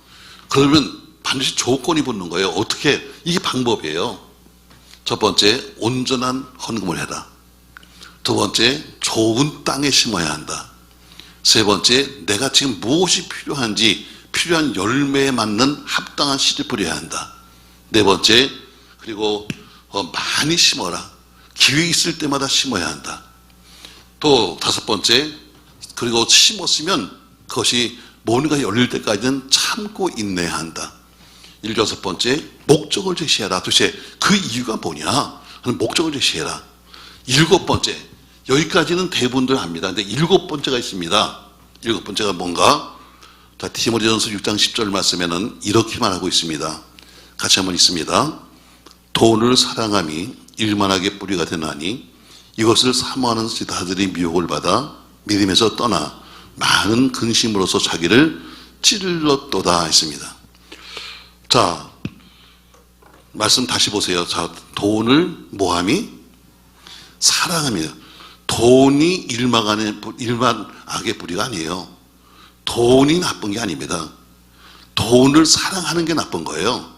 [SPEAKER 1] 그러면 반드시 조건이 붙는 거예요. 어떻게? 이게 방법이에요. 첫 번째, 온전한 헌금을 해라. 두 번째, 좋은 땅에 심어야 한다. 세 번째, 내가 지금 무엇이 필요한지 필요한 열매에 맞는 합당한 씨를 뿌려야 한다. 네 번째, 그리고 많이 심어라. 기회 있을 때마다 심어야 한다. 또 다섯 번째, 그리고 심었으면 그것이 뭔가 열릴 때까지는 참고 인내해야 한다. 여섯 번째, 목적을 제시해라. 도대체 그 이유가 뭐냐? 그런 목적을 제시해라. 일곱 번째, 여기까지는 대부분들 합니다. 근데 일곱 번째가 있습니다. 일곱 번째가 뭔가? 자, 디모데전서 6장 10절 말씀에는 이렇게 말하고 있습니다. 같이 한번 읽습니다. 돈을 사랑함이 일만하게 뿌리가 되나니 이것을 사모하는 자들이 미혹을 받아 믿음에서 떠나 많은 근심으로서 자기를 찔렀도다 했습니다. 자, 말씀 다시 보세요. 자, 돈을 뭐함이? 사랑합니다. 돈이 일만하게 뿌리가 아니에요. 돈이 나쁜 게 아닙니다. 돈을 사랑하는 게 나쁜 거예요.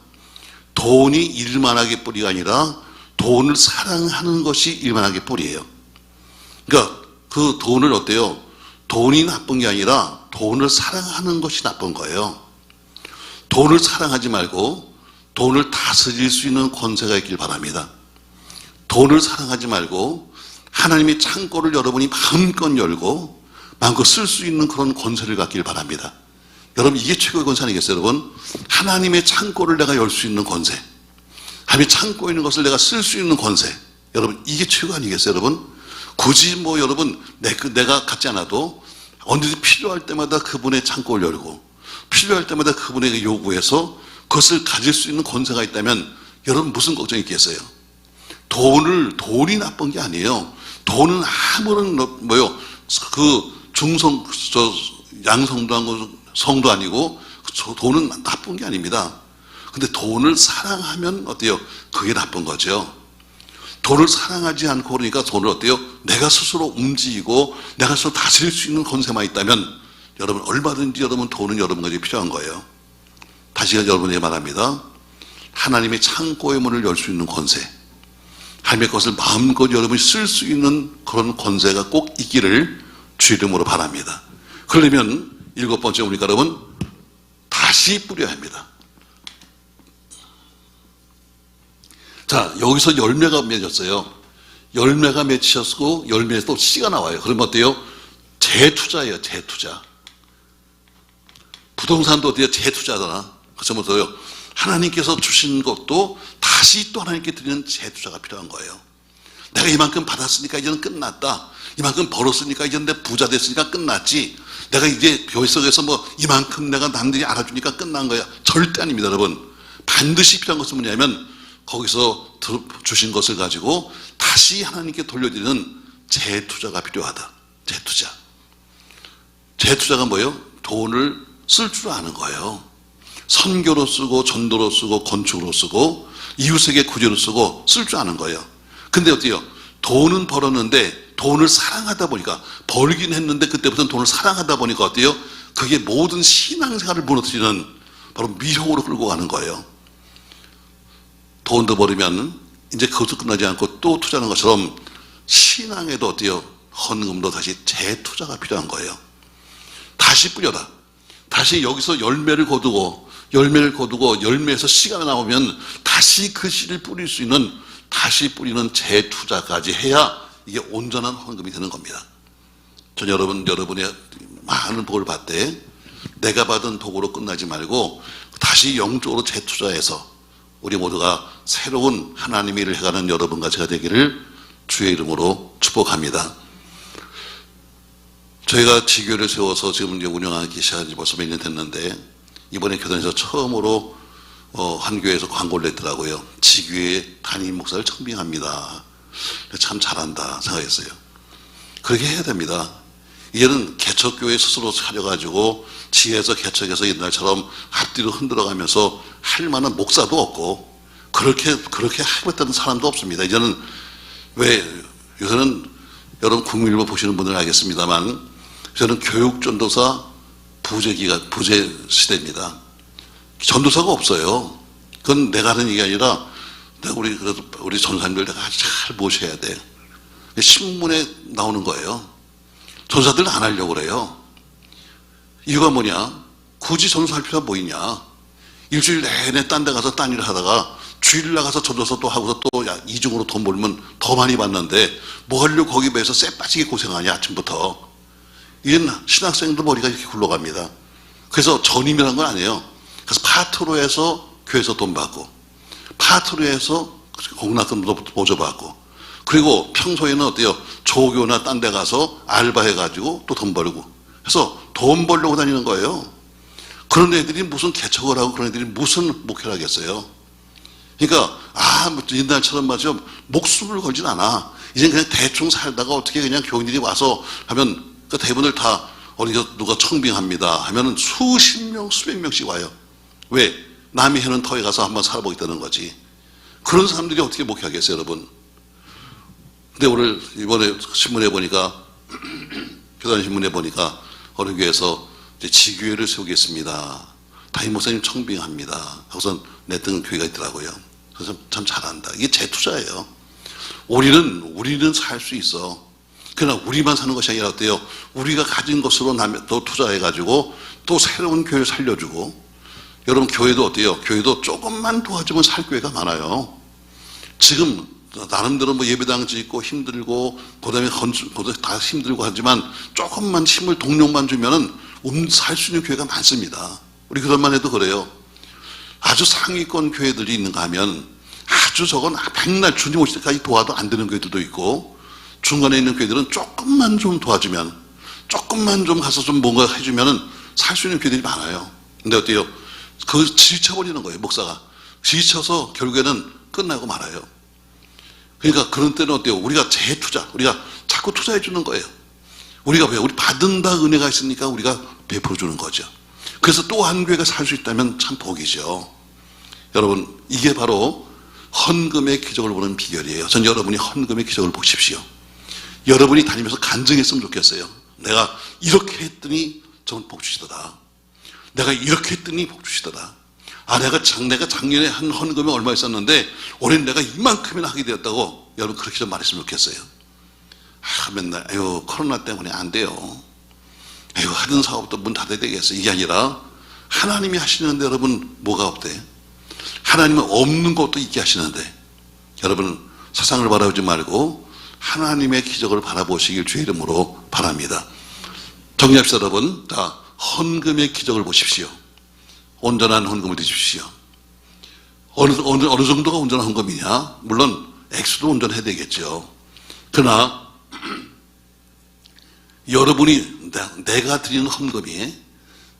[SPEAKER 1] 돈이 일만하게 뿌리가 아니라 돈을 사랑하는 것이 일만하게 뿌리예요. 그러니까 그 돈을 어때요? 돈이 나쁜 게 아니라 돈을 사랑하는 것이 나쁜 거예요. 돈을 사랑하지 말고 돈을 다스릴 수 있는 권세가 있길 바랍니다. 돈을 사랑하지 말고 하나님의 창고를 여러분이 마음껏 열고 마음껏 쓸 수 있는 그런 권세를 갖길 바랍니다. 여러분, 이게 최고의 권세 아니겠어요? 여러분, 하나님의 창고를 내가 열 수 있는 권세, 하나님의 창고에 있는 것을 내가 쓸 수 있는 권세, 여러분, 이게 최고 아니겠어요? 여러분, 굳이 뭐 여러분 내가 갖지 않아도 언제든지 필요할 때마다 그분의 창고를 열고 필요할 때마다 그분에게 요구해서 그것을 가질 수 있는 권세가 있다면 여러분 무슨 걱정이 있겠어요? 돈이 나쁜 게 아니에요. 돈은 아무런 양성도 아니고 성도 아니고 돈은 나쁜 게 아닙니다. 근데 돈을 사랑하면 어때요? 그게 나쁜 거죠. 돈을 사랑하지 않고 그러니까 돈을 어때요? 내가 스스로 움직이고 내가 스스로 다스릴 수 있는 권세만 있다면 여러분 얼마든지 여러분 돈은 여러분에게 필요한 거예요. 다시 여러분에게 말합니다. 하나님의 창고의 문을 열 수 있는 권세, 하나님의 것을 마음껏 여러분이 쓸 수 있는 그런 권세가 꼭 있기를 주 이름으로 바랍니다. 그러려면 일곱 번째 우리가 여러분 다시 뿌려야 합니다. 자, 여기서 열매가 맺었어요. 열매가 맺히셨고 열매에서 또 씨가 나와요. 그러면 어때요? 재투자예요. 재투자. 부동산도 어때요? 재투자잖아. 그래서 뭐예요? 하나님께서 주신 것도 다시 또 하나님께 드리는 재투자가 필요한 거예요. 내가 이만큼 받았으니까 이제는 끝났다. 이만큼 벌었으니까 이제는 내 부자 됐으니까 끝났지. 내가 이제 교회 속에서 뭐 이만큼 내가 남들이 알아주니까 끝난 거야. 절대 아닙니다, 여러분. 반드시 필요한 것은 뭐냐면 거기서 주신 것을 가지고 다시 하나님께 돌려드리는 재투자가 필요하다. 재투자. 재투자가 뭐예요? 돈을 쓸 줄 아는 거예요. 선교로 쓰고 전도로 쓰고 건축으로 쓰고 이웃에게 구제로 쓰고 쓸 줄 아는 거예요. 근데 어때요? 돈은 벌었는데 돈을 사랑하다 보니까 벌긴 했는데 그때부터는 돈을 사랑하다 보니까 어때요? 그게 모든 신앙생활을 무너뜨리는 바로 미혹으로 끌고 가는 거예요. 돈도 벌으면 이제 그것도 끝나지 않고 또 투자하는 것처럼 신앙에도 어때요? 헌금도 다시 재투자가 필요한 거예요. 다시 뿌려라. 다시 여기서 열매를 거두고 열매에서 씨가 나오면 다시 그 씨를 뿌릴 수 있는, 다시 뿌리는 재투자까지 해야 이게 온전한 헌금이 되는 겁니다. 전 여러분의 많은 복을 받되 내가 받은 복으로 끝나지 말고 다시 영적으로 재투자해서 우리 모두가 새로운 하나님의 일을 해가는 여러분과 제가 되기를 주의 이름으로 축복합니다. 저희가 지교를 세워서 지금 이제 운영하기 시작한 지 벌써 몇 년 됐는데, 이번에 교단에서 처음으로 한 교회에서 광고를 냈더라고요. 지교회 담임 목사를 청빙합니다. 참 잘한다 생각했어요. 그렇게 해야 됩니다. 이제는 개척교회 스스로 차려가지고 지혜에서 개척해서 옛날처럼 앞뒤로 흔들어가면서 할 만한 목사도 없고 그렇게 하겠다는 사람도 없습니다. 이제는 요새는 여러분 국민일보 보시는 분들은 알겠습니다만, 저는 교육전도사 부재 시대입니다. 전도사가 없어요. 그건 내가 하는 얘기 아니라 우리 전사님들 내가 잘 모셔야 돼. 신문에 나오는 거예요. 전사들은 안 하려고 그래요. 이유가 뭐냐? 굳이 전도사할 필요가 뭐 있냐? 일주일 내내 딴 데 가서 딴 일을 하다가 주일 나가서 전도사 또 하고서 또 이중으로 돈 벌면 더 많이 받는데 뭐 하려고 거기 매서 쎄 빠지게 고생하냐 아침부터. 이젠 신학생도 머리가 이렇게 굴러갑니다. 그래서 전임이라는 건 아니에요. 그래서 파트로 해서 교회에서 돈 받고, 파트로 해서 공락금도 보조받고, 그리고 평소에는 어때요? 조교나 딴 데 가서 알바해가지고 또 돈 벌고 해서 돈 벌려고 다니는 거예요. 그런 애들이 무슨 개척을 하고 그런 애들이 무슨 목회를 하겠어요? 그러니까 옛날처럼 말이죠, 목숨을 걸진 않아. 이젠 그냥 대충 살다가 어떻게 그냥 교인들이 와서 하면 그 대부분을 다 어디서 누가 청빙합니다 하면은 수십 명, 수백 명씩 와요. 왜? 남이 해는 터에 가서 한번 살아보겠다는 거지. 그런 사람들이 어떻게 목회하겠어요, 여러분? 근데 오늘 이번에 신문에 보니까 교단 신문에 보니까 어느 교회에서 이제 지교회를 세우겠습니다. 담임 목사님 청빙합니다. 하고선 냈던 교회가 있더라고요. 그래서 참 잘한다. 이게 재투자예요. 우리는 살 수 있어. 그러나 우리만 사는 것이 아니라 어때요? 우리가 가진 것으로 또 투자해가지고 또 새로운 교회를 살려주고. 여러분 교회도 어때요? 교회도 조금만 도와주면 살 교회가 많아요. 지금 나름대로 뭐 예배당 짓고 힘들고 그다음에 다 힘들고 하지만 조금만 힘을 동력만 주면은 살 수 있는 교회가 많습니다. 우리 그런만 해도 그래요. 아주 상위권 교회들이 있는가 하면 아주 적은 백날 주님 오실 때까지 도와도 안 되는 교회들도 있고, 중간에 있는 교회들은 조금만 좀 도와주면, 조금만 좀 가서 좀 뭔가 해주면은 살 수 있는 교회들이 많아요. 근데 어때요? 지쳐버리는 거예요, 목사가. 지쳐서 결국에는 끝나고 말아요. 그러니까 그런 때는 어때요? 우리가 재투자, 우리가 자꾸 투자해 주는 거예요. 우리 받은 바 은혜가 있으니까 우리가 베풀어 주는 거죠. 그래서 또 한 교회가 살 수 있다면 참 복이죠. 여러분, 이게 바로 헌금의 기적을 보는 비결이에요. 전 여러분이 헌금의 기적을 보십시오. 여러분이 다니면서 간증했으면 좋겠어요. 내가 이렇게 했더니 저는 복 주시더라. 내가 이렇게 했더니 복 주시더라. 내가 작년에 한 헌금이 얼마 있었는데 올해는 내가 이만큼이나 하게 되었다고 여러분 그렇게 좀 말했으면 좋겠어요. 맨날 코로나 때문에 안 돼요. 하던 사업도 문 닫아야 되겠어. 이게 아니라 하나님이 하시는데 여러분 뭐가 없대? 하나님은 없는 것도 있게 하시는데 여러분 세상을 바라보지 말고 하나님의 기적을 바라보시길 주의 이름으로 바랍니다. 정리합시다. 여러분, 자, 헌금의 기적을 보십시오. 온전한 헌금을 드십시오. 어느 정도가 온전한 헌금이냐? 물론 액수도 온전해야 되겠죠. 그러나 여러분이 내가 드리는 헌금이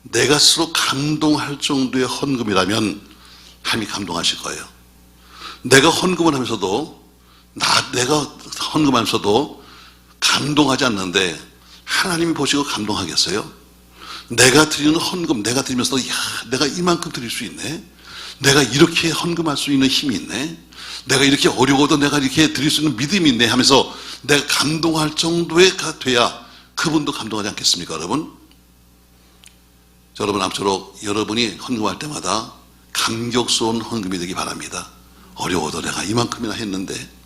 [SPEAKER 1] 내가 스스로 감동할 정도의 헌금이라면 하나님이 감동하실 거예요. 내가 헌금을 하면서도 내가 헌금하면서도 감동하지 않는데 하나님이 보시고 감동하겠어요? 내가 드리는 헌금, 내가 드리면서도 내가 이만큼 드릴 수 있네? 내가 이렇게 헌금할 수 있는 힘이 있네? 내가 이렇게 어려워도 내가 이렇게 드릴 수 있는 믿음이 있네 하면서 내가 감동할 정도가 돼야 그분도 감동하지 않겠습니까, 여러분? 여러분, 앞으로 여러분이 헌금할 때마다 감격스러운 헌금이 되기 바랍니다. 어려워도 내가 이만큼이나 했는데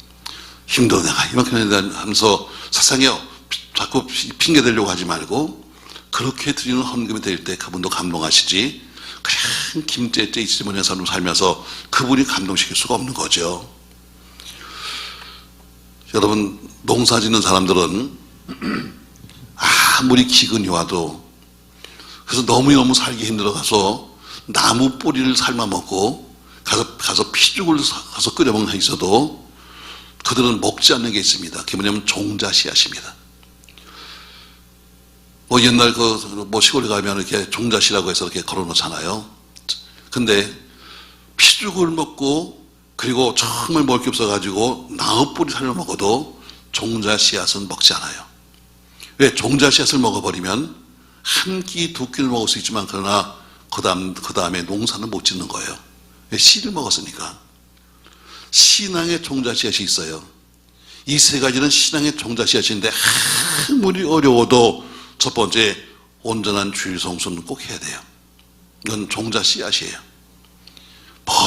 [SPEAKER 1] 힘들어 내가 이만큼 하면서 세상에 자꾸 핑계 대려고 하지 말고 그렇게 드리는 헌금이 될 때 그분도 감동하시지, 그냥 김째째 있으면 사람 살면서 그분이 감동시킬 수가 없는 거죠. 여러분, 농사 짓는 사람들은 아무리 기근이 와도, 그래서 너무너무 살기 힘들어가서 나무 뿌리를 삶아 먹고 가서 피죽을 가서 끓여 먹는 게 있어도 그들은 먹지 않는 게 있습니다. 그게 뭐냐면 종자 씨앗입니다. 뭐 옛날 시골에 가면 이렇게 종자 씨라고 해서 이렇게 걸어 놓잖아요. 근데 피죽을 먹고 그리고 정말 먹을 게 없어가지고 나무 뿌리 삶아 먹어도 종자 씨앗은 먹지 않아요. 왜? 종자 씨앗을 먹어버리면 한 끼, 두 끼를 먹을 수 있지만 그러나 그 다음에 농사는 못 짓는 거예요. 왜? 씨를 먹었으니까. 신앙의 종자 씨앗이 있어요. 이 세 가지는 신앙의 종자 씨앗인데 아무리 어려워도 첫 번째, 온전한 주일 성수는 꼭 해야 돼요. 이건 종자 씨앗이에요.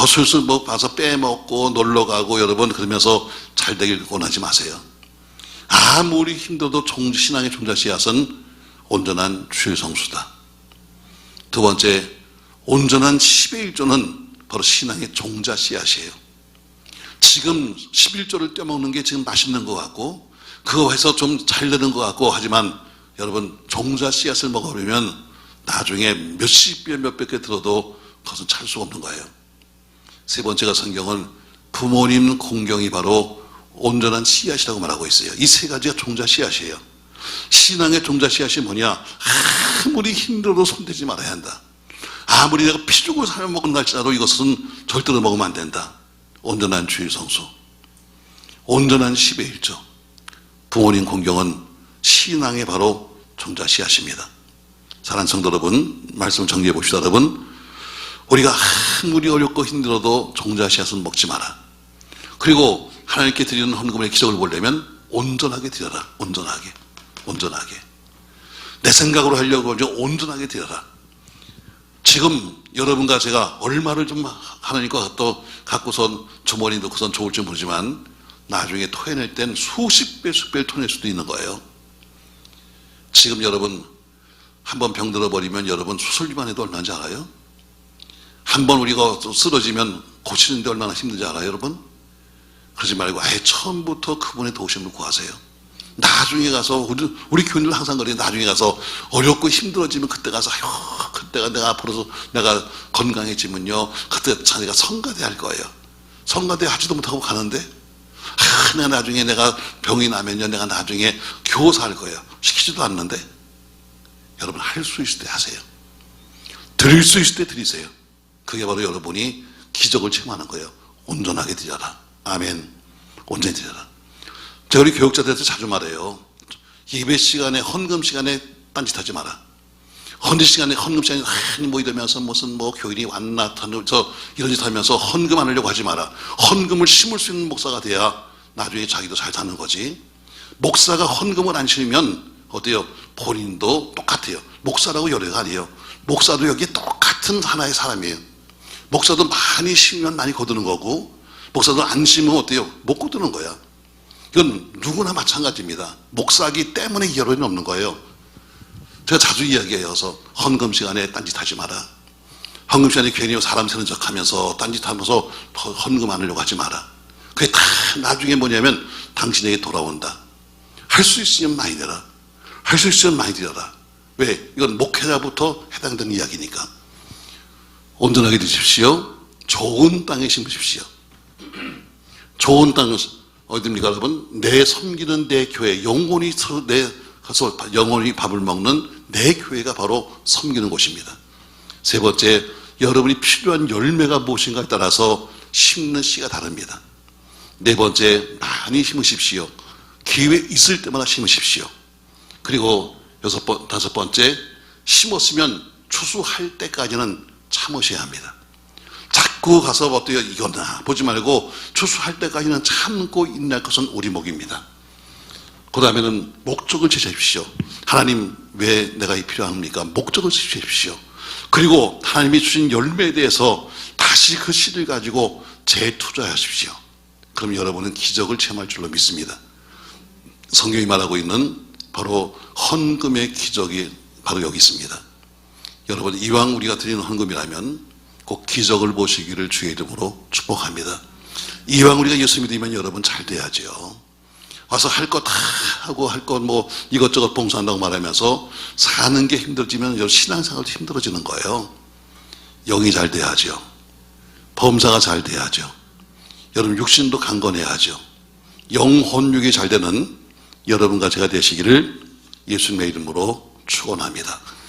[SPEAKER 1] 슬슬 봐서 빼먹고 놀러가고 여러분 그러면서 잘 되길 원하지 마세요. 아무리 힘들어도 신앙의 종자 씨앗은 온전한 주일 성수다. 두 번째, 온전한 10의 1조는 바로 신앙의 종자 씨앗이에요. 지금 11조를 떼먹는 게 지금 맛있는 것 같고 그거 해서 좀 잘 되는 것 같고 하지만 여러분, 종자 씨앗을 먹어보면 나중에 몇십 배, 몇백 개 들어도 그것은 찰 수가 없는 거예요. 세 번째가 성경은 부모님 공경이 바로 온전한 씨앗이라고 말하고 있어요. 이 세 가지가 종자 씨앗이에요. 신앙의 종자 씨앗이 뭐냐? 아무리 힘들어도 손대지 말아야 한다. 아무리 내가 피죽을 삶아 먹는다 할지라도 이것은 절대로 먹으면 안 된다. 온전한 주일 성수, 온전한 10의 1조. 부모님 공경은 신앙의 바로 종자 씨앗입니다. 사랑하는 성도 여러분, 말씀을 정리해 봅시다. 여러분, 우리가 아무리 어렵고 힘들어도 종자 씨앗은 먹지 마라. 그리고 하나님께 드리는 헌금의 기적을 보려면 온전하게 드려라. 온전하게 내 생각으로 하려고 하죠. 온전하게 드려라. 지금 여러분과 제가 얼마를 좀 하나님과 또 갖고선 주머니 넣고선 좋을지 모르지만 나중에 토해낼 땐 수십 배, 수십 배를 토해낼 수도 있는 거예요. 지금 여러분 한번 병들어 버리면 여러분 수술비만 해도 얼마인지 알아요? 한번 우리가 쓰러지면 고치는데 얼마나 힘든지 알아요, 여러분? 그러지 말고 아예 처음부터 그분의 도우심을 구하세요. 나중에 가서 우리 교인들 항상 그래요. 나중에 가서 어렵고 힘들어지면 그때 가서 그때가 내가 앞으로서 내가 건강해지면요 그때 자기가 성가대 할 거예요. 성가대 하지도 못하고 가는데 내가 나중에 내가 병이 나면요 내가 나중에 교사할 거예요. 시키지도 않는데 여러분 할 수 있을 때 하세요. 드릴 수 있을 때 드리세요. 그게 바로 여러분이 기적을 체험하는 거예요. 온전하게 드려라. 아멘. 온전히 드려라. 제가 우리 교육자들한테 자주 말해요. 예배 시간에 헌금 시간에 딴짓하지 마라. 헌금 시간에 뭐 이러면서 무슨 교인이 왔나 하면서 이런 짓 하면서 헌금 안 하려고 하지 마라. 헌금을 심을 수 있는 목사가 돼야 나중에 자기도 잘 사는 거지. 목사가 헌금을 안 심으면 어때요? 본인도 똑같아요. 목사라고 여래가 아니에요. 목사도 여기 똑같은 하나의 사람이에요. 목사도 많이 심으면 많이 거두는 거고 목사도 안 심으면 어때요? 못 거두는 거야. 이건 누구나 마찬가지입니다. 목사기 때문에 결혼이 없는 거예요. 제가 자주 이야기해서 헌금 시간에 딴짓하지 마라. 헌금 시간에 괜히 사람 세는 척하면서 딴짓하면서 헌금 안 하려고 하지 마라. 그게 다 나중에 뭐냐면 당신에게 돌아온다. 할 수 있으면 많이 내라. 할 수 있으면 많이 드려라. 왜? 이건 목회자부터 해당되는 이야기니까. 온전하게 드십시오. 좋은 땅에 심으십시오. 좋은 땅 어디입니까 여러분? 내 섬기는 내 교회, 영원히 가서 영원히 밥을 먹는 내 교회가 바로 섬기는 곳입니다. 세 번째, 여러분이 필요한 열매가 무엇인가에 따라서 심는 씨가 다릅니다. 네 번째, 많이 심으십시오. 기회 있을 때마다 심으십시오. 그리고 다섯 번째, 심었으면 추수할 때까지는 참으셔야 합니다. 자꾸 가서 어때요? 이거나 보지 말고 추수할 때까지는 참고 인내할 것은 우리 목입니다. 그 다음에는 목적을 제시하십시오. 하나님 왜 내가 필요합니까? 목적을 제시하십시오. 그리고 하나님이 주신 열매에 대해서 다시 그 씨를 가지고 재투자하십시오. 그럼 여러분은 기적을 체험할 줄로 믿습니다. 성경이 말하고 있는 바로 헌금의 기적이 바로 여기 있습니다. 여러분, 이왕 우리가 드리는 헌금이라면 꼭 기적을 보시기를 주의 이름으로 축복합니다. 이왕 우리가 예수 믿으면 여러분 잘 돼야죠. 와서 할 거 다 하고 할 거 뭐 이것저것 봉사한다고 말하면서 사는 게 힘들어지면 신앙생활도 힘들어지는 거예요. 영이 잘 돼야죠. 범사가 잘 돼야죠. 여러분 육신도 강건해야죠. 영혼육이 잘 되는 여러분과 제가 되시기를 예수님의 이름으로 축원합니다.